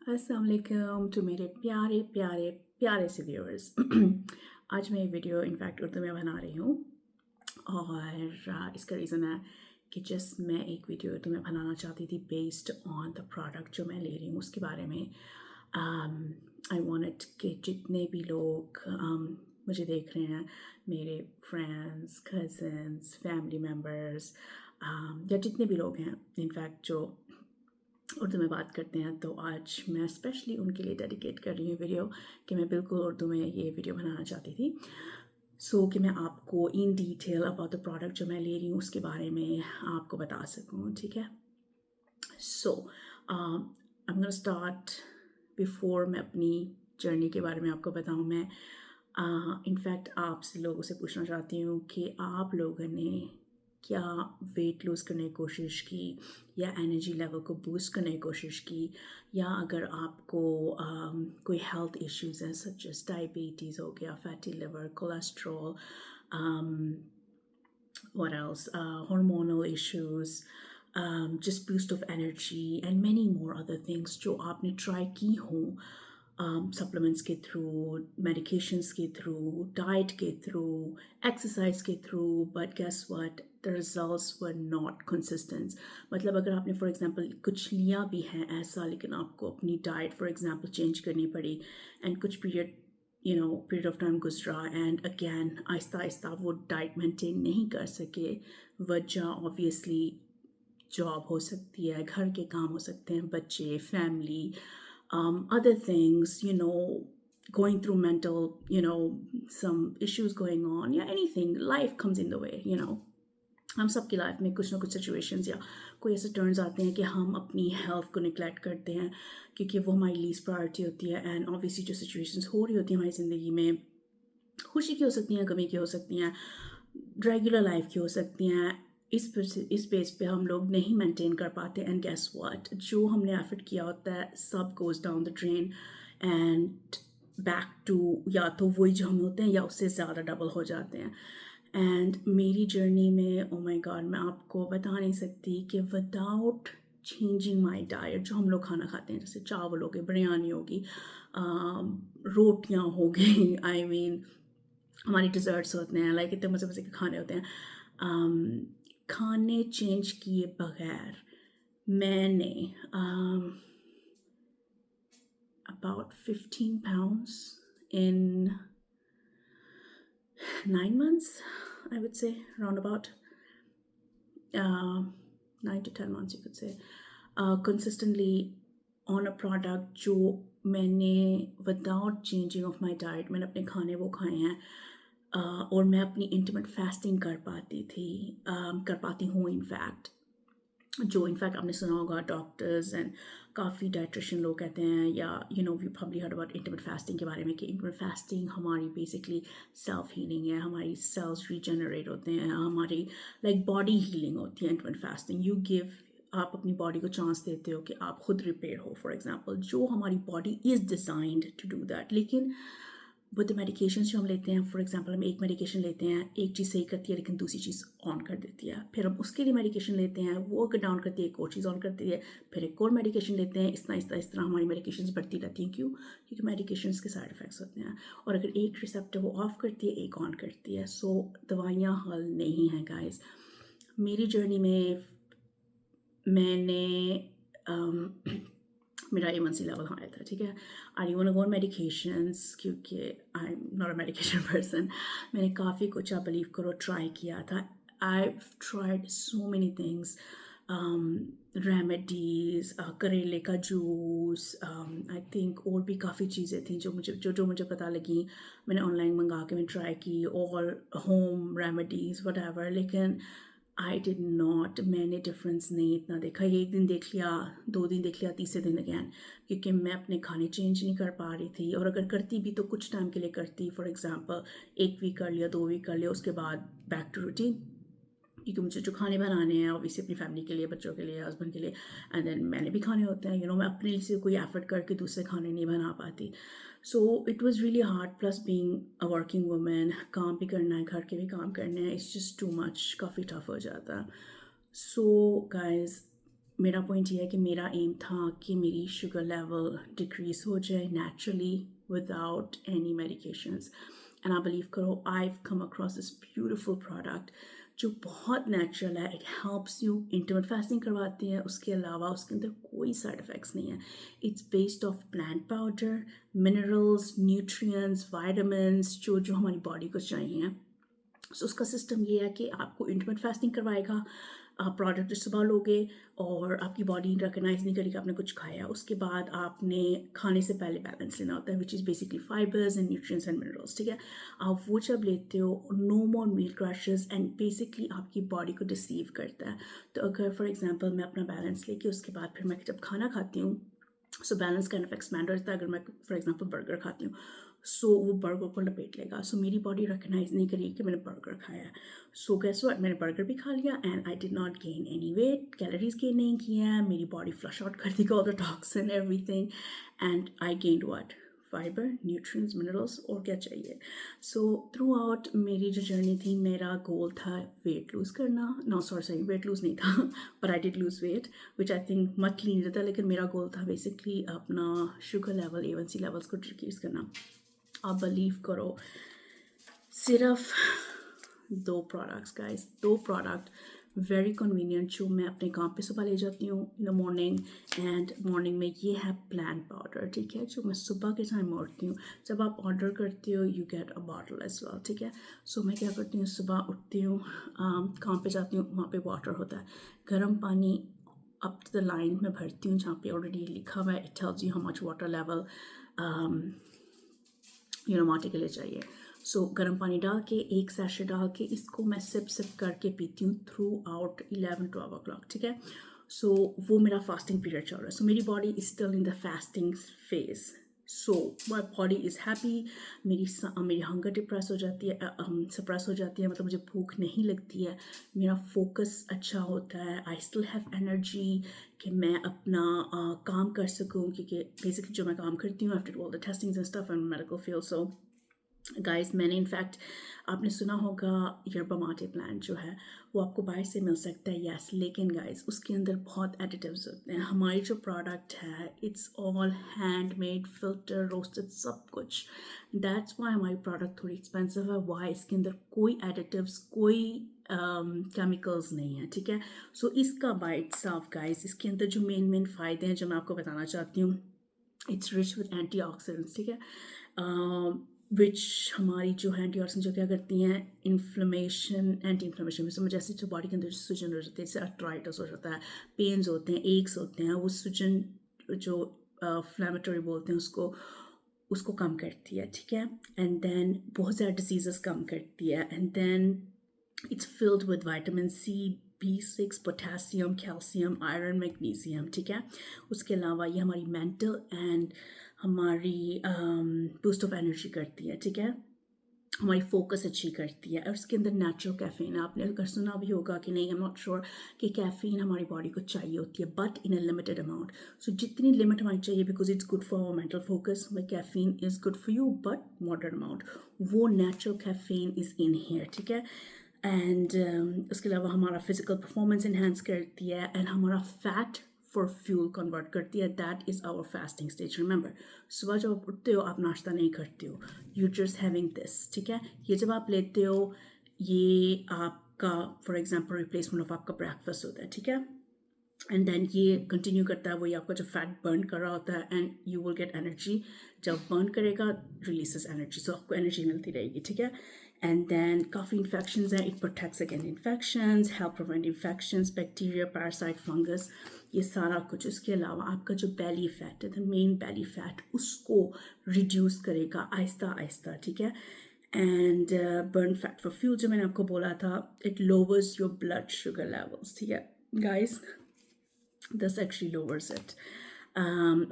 अस्सलाम वालेकुम टू मेरे प्यारे प्यारे प्यारे से व्यूअर्स। आज मैं ये वीडियो इनफैक्ट उर्दू में बना रही हूँ और इसका रीज़न है कि जस्ट मैं एक वीडियो उर्दू में बनाना चाहती थी बेस्ड ऑन द प्रोडक्ट जो मैं ले रही हूँ उसके बारे में। आई वांटेड कि जितने भी लोग मुझे देख रहे हैं, मेरे फ्रेंड्स, कज़न्स, फैमिली मेम्बर्स, या जितने भी लोग हैं इनफैक्ट जो उर्दू में बात करते हैं, तो आज मैं स्पेशली उनके लिए डेडिकेट कर रही हूँ वीडियो कि मैं बिल्कुल उर्दू में ये वीडियो बनाना चाहती थी। कि मैं आपको in detail about the product जो मैं ले रही हूँ उसके बारे में आपको बता सकूँ, ठीक है। So I am gonna start. Before मैं अपनी जर्नी के बारे में आपको बताऊँ, मैं इनफैक्ट आपसे लोगों से पूछना चाहती हूँ कि आप लोगों ने क्या वेट लूज़ करने की कोशिश की या एनर्जी लेवल को बूस्ट करने की कोशिश की, या अगर आपको कोई हेल्थ इश्यूज़ हैं सच एज डायबिटीज़ हो गया, fatty liver, cholesterol, what else, hormonal issues, just boost of energy and many more other things जो आपने try की हो, supplements के through, medications के through, diet के through, exercise के through, but guess what, the results were not consistent. मतलब अगर आपने for example कुछ लिया भी है ऐसा, लेकिन आपको अपनी diet for example change करनी पड़ी and कुछ पीरियड ऑफ टाइम गुजरा एंड अगेन आहिस्ता आहिस्ता वो डाइट मेंटेन नहीं कर सके। वजह ऑब्वियसली जॉब हो सकती है, घर के काम हो सकते हैं, बच्चे, family, other things, going through mental, some issues going on, yeah, anything, life comes in the way, हम सबकी लाइफ में कुछ ना कुछ सिचुएशंस या कोई ऐसे टर्न्स आते हैं कि हम अपनी हेल्थ को निगलेक्ट करते हैं क्योंकि वो हमारी लीस्ट प्रायोरिटी होती है। एंड ऑब्वियसली जो सिचुएशंस हो रही होती हैं हमारी ज़िंदगी में, खुशी की हो सकती हैं, गमी की हो सकती हैं, रेगुलर लाइफ की हो सकती हैं, इस बेस पे हम लोग नहीं मेंटेन कर पाते। एंड गेस व्हाट, जो हमने एफर्ट किया होता है सब goes down the drain and back to या तो वही जो हम होते हैं या उससे ज़्यादा डबल हो जाते हैं। एंड मेरी जर्नी में ओ माय गॉड, मैं आपको बता नहीं सकती कि विदाउट चेंजिंग माय डाइट, जो हम लोग खाना खाते हैं जैसे चावल हो गए, बिरयानी होगी, रोटियां हो गई, आई मीन हमारे डिज़र्ट्स होते हैं, लाइक इतने मज़े मज़े के खाने होते हैं, खाने चेंज किए बगैर मैंने about 15 pounds in 9 months, I would say, around about 9 to 10 months, you could say, consistently on a product जो मैंने without changing of my diet मैंने अपने खाने वो खाए हैं, और मैं अपनी इंटरमिटेंट फास्टिंग कर पाती हूँ इनफैक्ट। जो इनफैक्ट आपने सुना होगा डॉक्टर्स एंड काफ़ी डाइट्रिशियन लोग कहते हैं, या we probably heard about intermittent fasting के बारे में कि इंटरमिटेंट फास्टिंग हमारी बेसिकली सेल्फ हीलिंग है, हमारी सेल्स रीजनरेट होते हैं, हमारी लाइक बॉडी हीलिंग होती है इंटरमिटेंट फास्टिंग। यू गिव, आप अपनी बॉडी को चांस देते हो कि आप खुद रिपेयर हो, फॉर एग्जांपल, जो हमारी body is designed to do that. लेकिन विद द मेडिकेशन जो हम लेते हैं, फॉर एग्जांपल हम एक मेडिकेशन लेते हैं, एक चीज़ सही करती है लेकिन दूसरी चीज़ ऑन कर देती है, फिर हम उसके लिए मेडिकेशन लेते हैं, वो अगर डाउन करती है एक और चीज़ ऑन करती है, फिर एक और मेडिकेशन लेते हैं, इस तरह हमारी मेडिकेशन बढ़ती रहती हैं। क्यों? क्योंकि मेडिकेशन के साइड इफ़ेक्ट्स होते हैं, और अगर एक रिसेप्टर वो ऑफ करती है, एक ऑन करती है, सो दवाइयाँ हल नहीं हैं गाइस। मेरी जर्नी में मैंने मेरा A1C लेवल हाई था, ठीक है। I don't want to go on medications क्योंकि I am not a medication person. मैंने काफ़ी कुछ, आप बिलीव करो, ट्राई किया था। I tried so many things, remedies, करेले का जूस, आई थिंक और भी काफ़ी चीज़ें थी जो मुझे पता लगी। मैंने ऑनलाइन मंगा के मैं ट्राई की, और होम रेमेडीज़ वट, लेकिन आई डिड नॉट, मैंने डिफरेंस नहीं इतना देखा। एक दिन देख लिया, 2 दिन देख लिया, तीसरे दिन अगैन, क्योंकि मैं अपने खाने चेंज नहीं कर पा रही थी, और अगर करती भी तो कुछ टाइम के लिए करती, फॉर एग्जांपल 1 वीक कर लिया, 2 वीक कर लिया, उसके बाद बैक टू रूटीन, क्योंकि मुझे जो खाने बनाने हैं ऑब्वियसली अपनी फैमिली के लिए, बच्चों के लिए, हस्बैंड के लिए, एंड देन मैंने भी खाने होते हैं, मैं अपने लिए से कोई एफर्ट करके दूसरे खाने नहीं बना पाती। So it was really hard, plus being a working women, काम भी करना है, घर के भी काम करने हैं, इट्स जस्ट टू मच, काफ़ी टफ हो जाता है। सो गाइज, मेरा पॉइंट ये है कि मेरा एम था कि मेरी शुगर लेवल डिक्रीज हो जाए naturally without any medications and आप बिलीव करो I come across this beautiful product जो बहुत नेचुरल है. It helps you. Intermit fasting करवाती है, उसके अलावा उसके अंदर कोई साइड इफ़ेक्ट्स नहीं है. It's based of plant powder, minerals, nutrients, vitamins जो जो हमारी बॉडी को चाहिए. सो उसका सिस्टम ये है कि आपको इंटरमिट फास्टिंग करवाएगा. आप प्रोडक्ट सुबह लोगे और आपकी बॉडी रिकग्नाइज नहीं करेगी आपने कुछ खाया. उसके बाद आपने खाने से पहले बैलेंस लेना होता है which is basically fibres and nutrients and minerals. ठीक है, आप वो जब लेते हो no more meal crashes and basically आपकी बॉडी को डिसीव करता है. तो अगर फॉर एग्जांपल मैं अपना बैलेंस लेके उसके बाद फिर मैं जब खाना खाती हूँ so balance kind of expand होता है. अगर मैं फॉर एग्जांपल बर्गर खाती हूँ सो वो बर्गर को लपेट लेगा. सो मेरी बॉडी रिकग्नाइज नहीं करेगी कि मैंने बर्गर खाया है. सो गैस व्हाट, मैंने बर्गर भी खा लिया and I did not gain any weight. Calories gain नहीं किया है, मेरी बॉडी फ्लश आउट कर देगा all the toxin everything and I gained what, fibre, nutrients, minerals और क्या चाहिए. सो थ्रू आउट मेरी जो जर्नी थी मेरा गोल था वेट लूज़ करना. नो सॉरी वेट लूज़ नहीं था but I did lose weight which I think much lean था. लेकिन मेरा गोल था बेसिकली अपना शुगर लेवल, A1C लेवल्स को डिक्रीज़ करना. आप बिलीव करो सिर्फ 2 products guys, 2 product very convenient जो मैं अपने काम पे सुबह ले जाती हूँ in the morning. And morning में ये है प्लांट पाउडर. ठीक है, जो मैं सुबह के टाइम ओढ़ती हूँ. जब आप ऑर्डर करते हो you get a bottle as well. ठीक है, सो मैं क्या करती हूँ, सुबह उठती हूँ, काम पे जाती हूँ, वहाँ पे वाटर होता है, गर्म पानी अप टू द लाइन में भरती हूँ जहाँ पे ऑलरेडी लिखा हुआ है. It tells you how much water level माटे के लिए चाहिए. सो गर्म पानी डाल के एक सैशे डाल के इसको मैं सिप करके पीती हूँ थ्रू आउट 11-12 o'clock. ठीक है, सो वो मेरा फास्टिंग पीरियड चल रहा है. सो मेरी body is still in the fasting phase. So my body is happy. मेरी हंगर डिप्रेस हो जाती है, सप्रेस हो जाती है, मतलब मुझे भूख नहीं लगती है. मेरा फोकस अच्छा होता है. आई स्टिल हैव एनर्जी कि मैं अपना काम कर सकूँ क्योंकि बेसिकली जो मैं काम करती हूँ after all the testings and stuff and medical field. So guys मैंने इनफैक्ट आपने सुना होगा यर्बा माटे प्लांट जो है वो आपको बाहर से मिल सकता है. यस, लेकिन गाइस उसके अंदर बहुत एडिटिव्स होते हैं. हमारी जो प्रोडक्ट है it's all handmade, filter, roasted, सब कुछ. दैट्स वाई हमारी प्रोडक्ट थोड़ी एक्सपेंसिव है. वाई, इसके अंदर कोई एडिटिव्स, कोई केमिकल्स नहीं है. ठीक है, सो इसका बाय इटसेल्फ गाइस इसके अंदर जो मेन फ़ायदे हैं जो मैं आपको बताना चाहती हूँ, इट्स रिच विद एंटीऑक्सीडेंट्स. ठीक है, विच हमारी जो है एंटीऑक्सीडेंट जो क्या करती हैं, इन्फ्लेमेशन, एंटी इन्फ्लेमेशन. समझ जैसे जो बॉडी के अंदर सूजन हो जाती है, जैसे आर्थराइटिस हो जाता है, पेन्स होते हैं, एक्स होते हैं, वो सूजन जो फ्लैमेटरी बोलते हैं उसको कम करती है. ठीक है, एंड देन बहुत ज़्यादा डिजीज़ कम करती है. And then it's filled with vitamin C, B6, potassium, calcium, iron, magnesium. ठीक है, उसके अलावा ये हमारी मेंटल एंड हमारी बूस्ट ऑफ एनर्जी करती है. ठीक है, हमारी फोकस अच्छी करती है. और उसके अंदर नेचुरल कैफ़ीन है. आपने अगर सुना भी होगा कि नहीं, आई एम नॉट श्योर, कि कैफ़ीन हमारी बॉडी को चाहिए होती है but in a limited amount. So जितनी लिमिट हमारी चाहिए because it's good for mental focus. Caffeine is good for you but moderate amount. वो natural caffeine is in here. ठीक है, एंड उसके अलावा हमारा फिजिकल परफॉर्मेंस इन्हेंस करती है एंड हमारा फैट फॉर फ्यूल कन्वर्ट करती है. That is our fasting stage. Remember, सुबह जब आप उठते हो आप नाश्ता नहीं करते हो, यू जस्ट हैविंग दिस. ठीक है, ये जब आप लेते हो ये आपका फॉर एग्जांपल रिप्लेसमेंट ऑफ आपका ब्रेकफास्ट होता है. ठीक है, एंड देन ये कंटिन्यू करता है, वही आपका जो फैट बर्न कर रहा होता है and you will get energy. जब बर्न करेगा रिलीजेस एनर्जी, सो आपको एनर्जी मिलती रहेगी. ठीक है, एंड देन काफ़ी इन्फेक्शंस हैं, it protects against infections, help prevent infections, bacteria, parasite, fungus, ये सारा कुछ. उसके अलावा आपका जो बेली फैट है, द मेन बेली फैट, उसको रिड्यूस करेगा आहिस्ता आहिस्ता. ठीक है, and burn fat for fuel जो मैंने आपको बोला था, it louvers your blood sugar levels. ठीक है guys, this actually louvers it.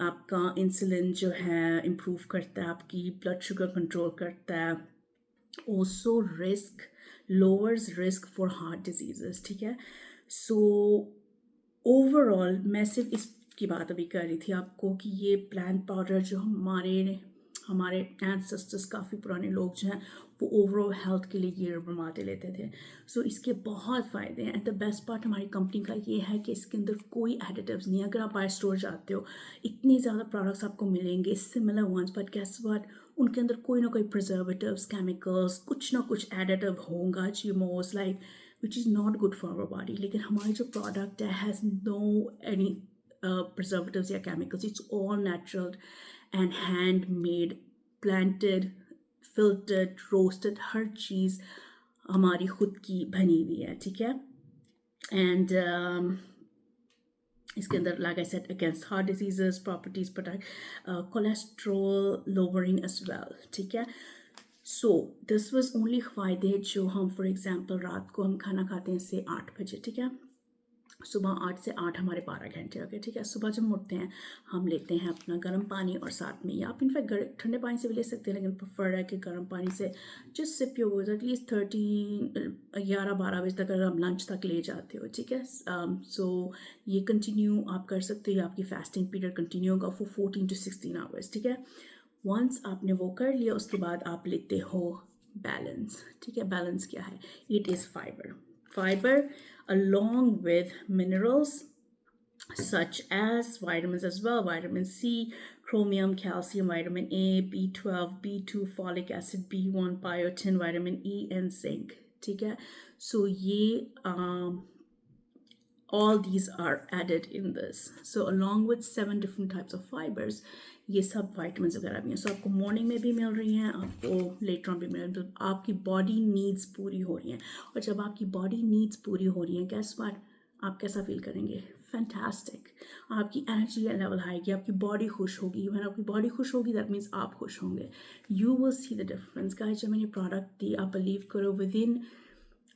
आपका इंसुलिन जो है इम्प्रूव करता है, आपकी ब्लड शुगर कंट्रोल करता है. also lowers risk for heart diseases. ठीक है, सो ओवरऑल मैं सिर्फ इसकी बात अभी कर रही थी आपको कि ये प्लांट पाउडर जो हमारे हमारे एंसेस्टर्स काफ़ी पुराने लोग जो हैं वो ओवरऑल हेल्थ के लिए ये बनवाते लेते थे. सो इसके बहुत फ़ायदे हैं. एंड द बेस्ट पार्ट हमारी कंपनी का ये है कि इसके अंदर कोई एडिटिव्स नहीं है. अगर आप बाय स्टोर जाते हो इतनी ज़्यादा प्रोडक्ट्स आपको मिलेंगे similar ones, but guess what, उनके अंदर कोई ना कोई प्रिजर्वेटिव्स, केमिकल्स, कुछ ना कुछ एडिटिव होगा, GMOs like, which is not good for our body. लेकिन हमारी जो प्रोडक्ट है हैज़ नो एनी preservatives या chemicals. It's all natural and handmade, planted, filtered, roasted, हर चीज़ हमारी खुद की बनी हुई है. ठीक है. एंड इसके अंदर like I said against heart diseases, properties protect, cholesterol lowering as well. ठीक है. सो दिस वाज ओनली फ़ायदे जो हम फॉर एग्जांपल रात को हम खाना खाते हैं से 8 बजे. ठीक है. सुबह 8 से 8 हमारे 12 घंटे हो गए. ठीक है. सुबह जब उठते हैं हम लेते हैं अपना गर्म पानी और साथ में, या आप इनफैक्ट ठंडे पानी से भी ले सकते हैं, लेकिन प्रेफर्ड है कि गर्म पानी से just sip your words at least 11-12 बजे तक अगर हम लंच तक ले जाते हो. ठीक है. सो ये कंटिन्यू आप कर सकते हो. आपकी फास्टिंग पीरियड कंटिन्यू होगा फॉर 14 to 16 आवर्स. ठीक है. वंस आपने वो कर लिया उसके बाद आप लेते हो बैलेंस. ठीक है. बैलेंस क्या है? It is fiber along with minerals such as vitamins as well, vitamin C, chromium, calcium, vitamin A, B12, B2, folic acid, B1, biotin, vitamin E and zinc. ठीक है. So ये all these are added in this. So along with 7 different types of fibers, ये सब vitamins वगैरह भी हैं. So आपको morning में भी मिल रही हैं, आपको लेटर ऑन भी मिल रही हैं. तो आपकी बॉडी नीड्स पूरी हो रही हैं. और जब आपकी बॉडी नीड्स पूरी हो रही हैं, guess what, आप कैसा फील करेंगे? फैंटास्टिक. आपकी एनर्जी लेवल हाई की, आपकी बॉडी खुश होगी. when आपकी बॉडी खुश होगी दैट मीन्स आप खुश होंगे. You will see the difference. Guys जब मैंने प्रोडक्ट दी, आप बिलीव करो विद इन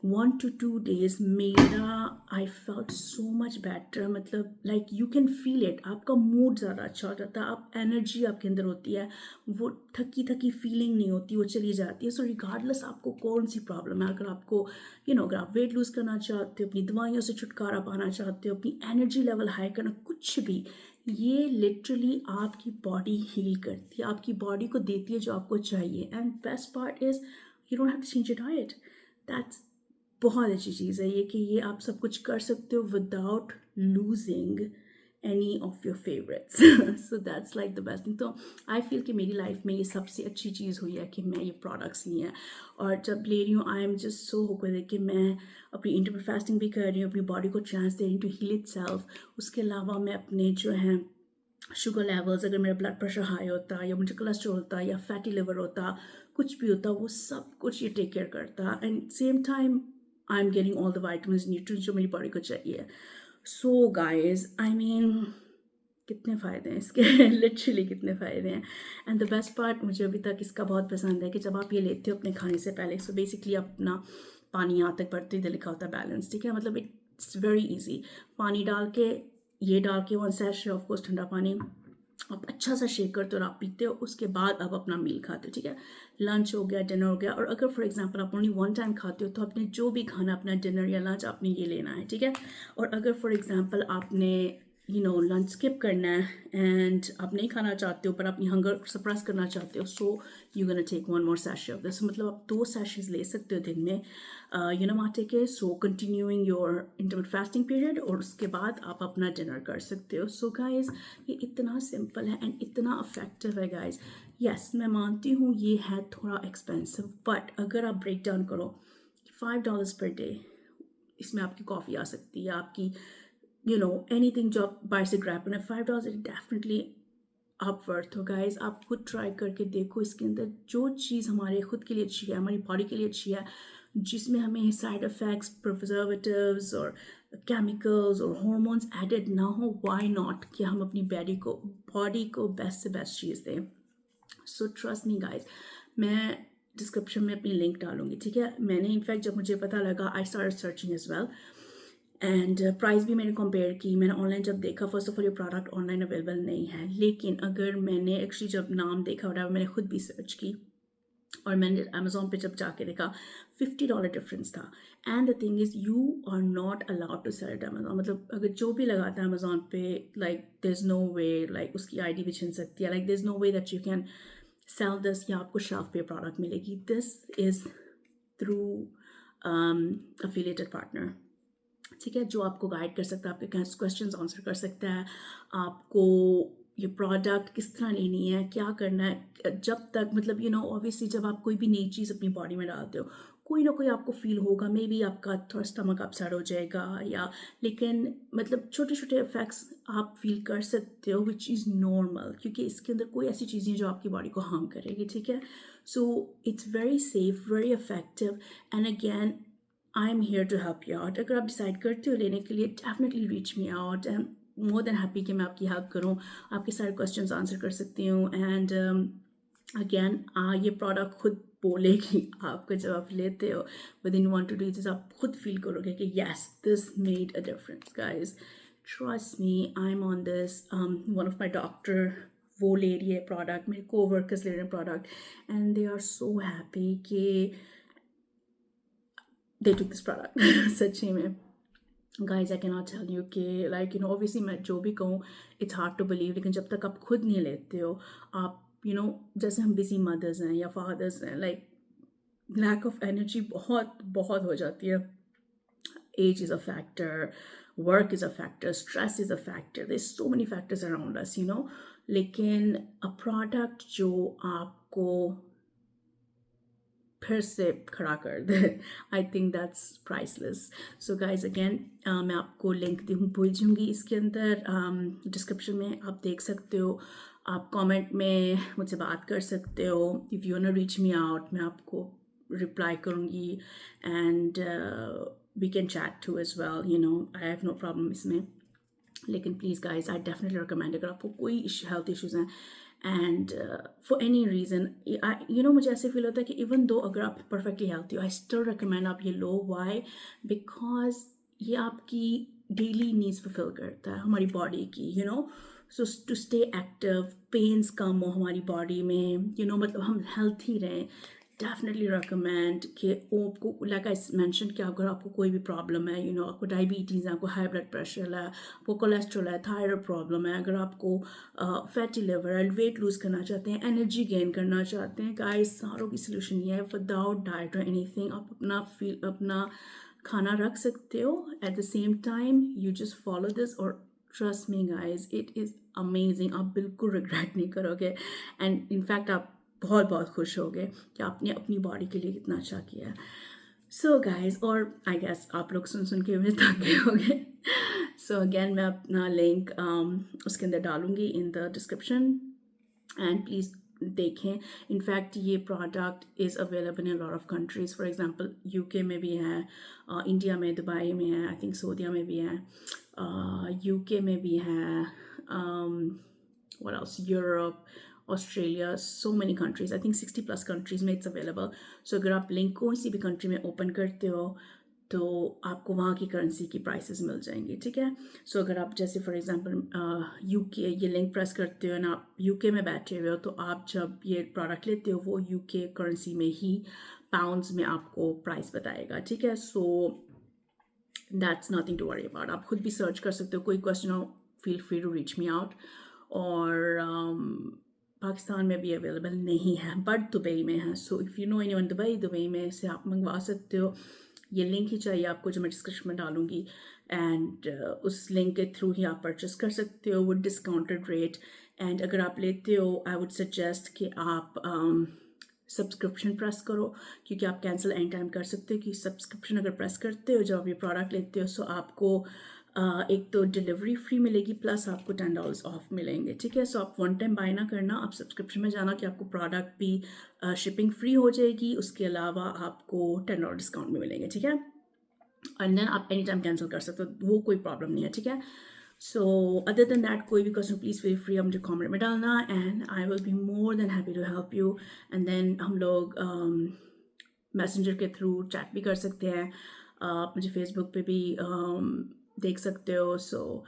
1 to 2 days मेरा I felt so much better. मतलब like you can feel it. आपका मूड ज़्यादा अच्छा हो जाता है. आप एनर्जी आपके अंदर होती है, वो थकी थकी फीलिंग नहीं होती, वो चली जाती है. सो रिगार्डलेस आपको कौन सी प्रॉब्लम है, अगर आपको अगर आप वेट लूज़ करना चाहते हो, अपनी दवाइयों से छुटकारा पाना चाहते हो, अपनी एनर्जी लेवल हाई करना, कुछ भी, ये लिटरली आपकी बॉडी हील करती है, आपकी बॉडी को देती है जो आपको चाहिए. And best part is you don't have to change your diet. That's बहुत अच्छी चीज़ है ये कि ये आप सब कुछ कर सकते हो without losing any of your favourites. So that's like the best thing. तो आई फील कि मेरी लाइफ में ये सबसे अच्छी चीज़ हुई है कि मैं ये प्रोडक्ट्स ली हैं. और जब ले रही हूँ I am just so hook with it कि मैं अपनी इंटरमिटेंट फास्टिंग भी कर रही हूँ, अपनी बॉडी को चांस दे रही हूँ टू हील इटसेल्फ. उसके अलावा मैं अपने जो हैं शुगर लेवल्स, अगर मेरा ब्लड प्रेशर हाई होता या मुझे कोलेस्ट्रॉल होता या फैटी लिवर होता, कुछ भी होता, वो सब कुछ ये टेक केयर करता. And same time I am getting all the vitamins nutrients जो मेरी बॉडी को चाहिए. सो गाइज आई मीन कितने फ़ायदे हैं इसके. लिटरली कितने फ़ायदे हैं. एंड द बेस्ट पार्ट मुझे अभी तक इसका बहुत पसंद है कि जब आप ये लेते हो अपने खाने से पहले, सो बेसिकली आप अपना पानी यहाँ तक भरते ही लिखा होता है बैलेंस. ठीक है. मतलब इट्स वेरी ईजी. पानी डाल के, ये डाल के 1 सैशे ऑफ कोर्स ठंडा पानी आप अच्छा सा शेक करते हो और आप पीते हो. उसके बाद आप अपना मील खाते हो. ठीक है. लंच हो गया, डिनर हो गया. और अगर फॉर एग्जांपल आप ओनली 1 टाइम खाते हो तो आपने जो भी खाना, अपना डिनर या लंच, आपने ये लेना है. ठीक है. और अगर फॉर एग्जांपल आपने लंच स्किप करना है एंड आप नहीं खाना चाहते हो पर अपनी हंगर सप्रेस करना चाहते हो, so you gonna take 1 more sachet of this. मतलब आप 2 sachets ले सकते हो दिन में माटे के. सो continuing your intermittent fasting period, और उसके बाद आप अपना डिनर कर सकते हो. सो गाइज ये इतना सिंपल है एंड इतना इफेक्टिव है गाइज. यस मैं मानती हूँ ये है थोड़ा एक्सपेंसिव, बट अगर आप ब्रेक डाउन करो $5 पर डे, इसमें आपकी कॉफ़ी आ सकती है, आपकी एनीथिंग जो आप बाहर से ग्रैब करना, $5 इट डेफिनेटली आप वर्थ हो गाइज. आप खुद ट्राई करके देखो. इसके अंदर जो चीज़ हमारे खुद के लिए अच्छी है, हमारी बॉडी के लिए अच्छी है, जिसमें हमें साइड इफ़ेक्ट्स, प्रिजर्वेटिव्स और केमिकल्स और हार्मोन्स एडेड ना हो, व्हाई नॉट कि हम अपनी बॉडी को बेस्ट से बेस्ट चीज़ दें. सो ट्रस्ट मी गाइज, मैं डिस्क्रिप्शन में अपनी लिंक डालूंगी. ठीक है. मैंने इनफैक्ट जब मुझे पता लगा I started searching as well and price भी मैंने कंपेयर की. मैंने ऑनलाइन जब देखा, फर्स्ट ऑफ ऑल ये प्रोडक्ट ऑनलाइन अवेलेबल नहीं है, लेकिन अगर मैंने एक्चुअली जब नाम देखा मैंने खुद भी सर्च की और मैंने अमेजोन पे जब जाके देखा $50 डिफरेंस था. And the thing is you are not allowed to sell it Amazon. मतलब अगर जो भी लगाता है अमेजोन पे, like there is no way, like उसकी आईडी भी छिन सकती है, like there is no way that you can sell this या आपको शेल्फ पे प्रोडक्ट मिलेगी. This is through affiliated partner. ठीक है, जो आपको गाइड कर सकता है, आपके क्वेश्चंस आंसर कर सकता है, आपको ये प्रोडक्ट किस तरह लेनी है, क्या करना है. जब तक मतलब ऑब्वियसली जब आप कोई भी नई चीज़ अपनी बॉडी में डालते हो, कोई ना कोई आपको फील होगा, मे बी आपका थोड़ा स्टमक अपसेट हो जाएगा या, लेकिन मतलब छोटे छोटे इफेक्ट्स आप फील कर सकते हो, विच इज़ नॉर्मल, क्योंकि इसके अंदर कोई ऐसी चीज़ नहीं जो आपकी बॉडी को हार्म करेगी. ठीक है, so it's very safe, very effective, and again I am here to help you out. अगर आप डिसाइड करते हो लेने के लिए, definitely reach me out. I am more than happy कि मैं आपकी हेल्प करूँ, आपके सारे क्वेश्चंस आंसर कर सकती हूँ. एंड अगेन ये प्रोडक्ट खुद बोलेगी आपको, जब आप लेते हो विद इन 1 to 2 days आप खुद फील करोगे कि yes this made a difference. Guys trust me, I am on this. One of my doctor वो ले रही है प्रोडक्ट, मेरे को वर्कर्स ले रहे हैं product, and they are so happy कि they took this product. सच्ची में guys I cannot tell you कि like obviously मैं जो भी कहूँ it's hard to believe, लेकिन जब तक आप खुद नहीं लेते हो, आप जैसे हम बिजी मदर्स हैं या फादर्स हैं, like lack of energy बहुत बहुत हो जाती है. Age is a factor, work is a factor, stress is a factor, there's so many factors around us, लेकिन a product जो आपको फिर से खड़ा कर दे, I think that's priceless. So guys again मैं आपको लिंक भेजूँगी इसके अंदर डिस्क्रिप्शन में, आप देख सकते हो. आप कमेंट में मुझसे बात कर सकते हो. If you want to reach me out, मैं आपको रिप्लाई करूँगी, and we can chat too as well. I have no problem इसमें. लेकिन please guys I definitely recommend, अगर आपको कोई हेल्थ इश्यूज़ हैं एंड फॉर एनी रीज़न, मुझे ऐसे फील होता है कि इवन दो अगर आप परफेक्टली हेल्थी हो, आई स्टिल रिकमेंड आप ये लो. वाई? बिकॉज ये आपकी डेली नीड्स फुलफिल करता है हमारी बॉडी की, सो टू स्टे एक्टिव, पेन्स कम हो हमारी बॉडी में, मतलब हम हेल्थी रहें. डेफिनेटली रिकमेंड कि आपको लाइक आई मैंशन कि अगर आपको कोई भी प्रॉब्लम है, आपको डायबिटीज़ है, आपको हाई ब्लड प्रेशर है, आपको कोलेस्ट्रॉल है, थायराइड प्रॉब्लम है, अगर आपको फैटी लिवर है, वेट लूज़ करना चाहते हैं, एनर्जी गेन करना चाहते हैं, गाइस सारों की सोल्यूशन ये है. विदाउट डाइट और एनीथिंग आप अपना खाना रख सकते हो. At the same time you just follow this, और trust me guys it is amazing. आप बिल्कुल रिग्रेट नहीं करोगे, एंड इनफैक्ट आप बहुत बहुत खुश हो गए कि आपने अपनी बॉडी के लिए कितना अच्छा किया है. सो गाइज, और आई गेस आप लोग सुन सुन के मुझे थक गए होंगे. सो अगेन मैं अपना लिंक उसके अंदर डालूंगी in the description, and please देखें. इनफैक्ट ये product is available in lot of countries. For example UK में भी है, इंडिया में, दुबई में है, आई थिंक सऊदीया में भी है, यूके में भी है, what else, Europe, Australia, so many countries, I think 60+ countries में इट्स अवेलेबल. सो अगर आप लिंक कोई सी भी कंट्री में ओपन करते हो तो आपको वहाँ की करेंसी की प्राइसेस मिल जाएंगी. ठीक है, सो अगर आप जैसे फॉर एग्जांपल यूके ये लिंक प्रेस करते हो ना, आप यूके में बैठे हुए हो, तो आप जब ये प्रोडक्ट लेते हो वो यूके करेंसी में ही पाउंड्स में आपको प्राइस बताएगा. ठीक है, so that's nothing to worry about. आप खुद भी सर्च कर सकते हो, कोई क्वेश्चन हो feel free to reach me out. और पाकिस्तान में भी अवेलेबल नहीं है, बट दुबई में है. So if you know anyone Dubai में से आप मंगवा सकते हो. ये लिंक ही चाहिए आपको जो मैं डिस्क्रिप्शन में डालूंगी, एंड उस लिंक के थ्रू ही आप परचेस कर सकते हो विद डिस्काउंटेड रेट. एंड अगर आप लेते हो, आई वुड सजेस्ट कि आप सब्सक्रिप्शन प्रेस करो, क्योंकि आप कैंसिल एनी टाइम कर सकते हो. कि सब्सक्रिप्शन अगर प्रेस करते हो जब आप ये प्रोडक्ट लेते हो, सो आपको एक तो डिलीवरी फ्री मिलेगी, प्लस आपको $10 ऑफ मिलेंगे. ठीक है, सो आप वन टाइम बाय ना करना, आप सब्सक्रिप्शन में जाना कि आपको प्रोडक्ट भी शिपिंग फ्री हो जाएगी, उसके अलावा आपको $10 डिस्काउंट में मिलेंगे. ठीक है, एंड देन आप एनी टाइम कैंसिल कर सकते हो, वो कोई प्रॉब्लम नहीं है. ठीक है, सो अदर देन दैट कोई भी क्वेश्चन प्लीज़ फील फ्री मुझे कमेंट में डालना, and I will be more than happy to help you. And then हम लोग मैसेंजर के थ्रू चैट भी कर सकते हैं. आप मुझे फेसबुक पे भी देख सकते हो. सो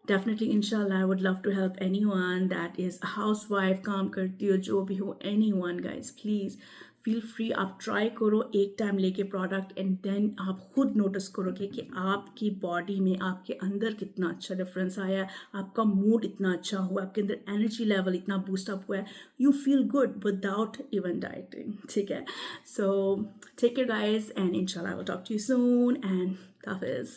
डेफिनेटली इंशाल्लाह I would love to help anyone that is housewife, काम करती हो, जो भी हो, anyone guys, please feel free, आप ट्राई करो एक टाइम लेके प्रोडक्ट, एंड देन आप खुद नोटिस करोगे कि आपकी बॉडी में, आपके अंदर कितना अच्छा डिफरेंस आया है, आपका मूड इतना अच्छा हुआ, आपके अंदर एनर्जी लेवल इतना बूस्ट अप हुआ है, you feel good without even dieting, ठीक है? So take care guys, and इंशाल्लाह I will talk to you soon, and हाफिज़।